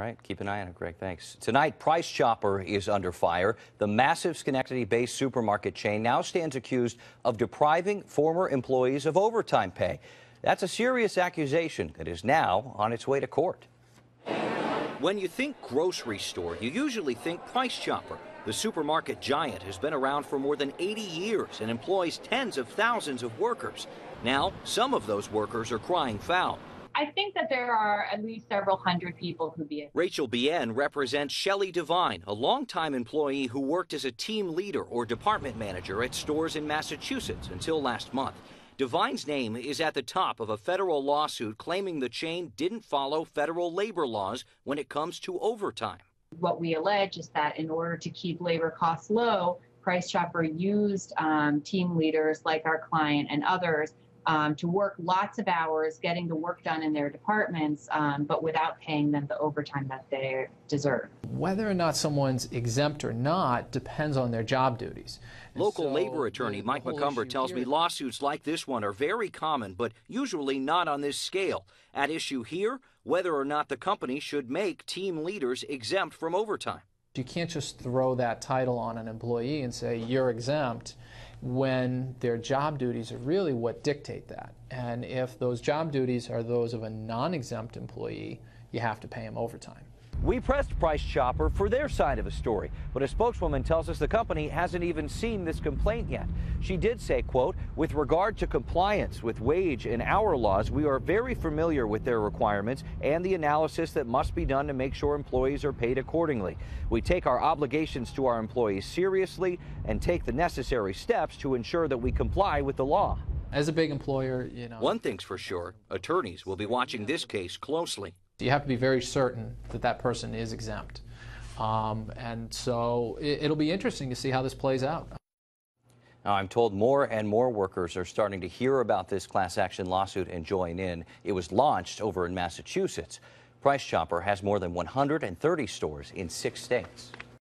right, keep an eye on it, Greg. Thanks. Tonight, Price Chopper is under fire. The massive Schenectady-based supermarket chain now stands accused of depriving former employees of overtime pay. That's a serious accusation that is now on its way to court. When you think grocery store, you usually think Price Chopper. The supermarket giant has been around for more than 80 years and employs tens of thousands of workers. Now, some of those workers are crying foul. I think that there are at least several hundred people who be. Rachel Bien represents Shelly Davine, a longtime employee who worked as a team leader or department manager at stores in Massachusetts until last month. Devine's name is at the top of a federal lawsuit claiming the chain didn't follow federal labor laws when it comes to overtime. What we allege is that in order to keep labor costs low, Price Chopper used team leaders like our client and others to work lots of hours, getting the work done in their departments, but without paying them the overtime that they deserve. Whether or not someone's exempt or not depends on their job duties. Local labor attorney Mike McCumber tells me lawsuits like this one are very common, but usually not on this scale. At issue here, whether or not the company should make team leaders exempt from overtime. You can't just throw that title on an employee and say you're exempt when their job duties are really what dictate that. And if those job duties are those of a non-exempt employee, you have to pay them overtime. We pressed Price Chopper for their side of the story, but a spokeswoman tells us the company hasn't even seen this complaint yet. She did say, quote, with regard to compliance with wage and hour laws, we are very familiar with their requirements and the analysis that must be done to make sure employees are paid accordingly. We take our obligations to our employees seriously and take the necessary steps to ensure that we comply with the law. As a big employer, One thing's for sure, attorneys will be watching this case closely. You have to be very certain that that person is exempt. And so it'll be interesting to see how this plays out. Now, I'm told more and more workers are starting to hear about this class action lawsuit and join in. It was launched over in Massachusetts. Price Chopper has more than 130 stores in 6 states.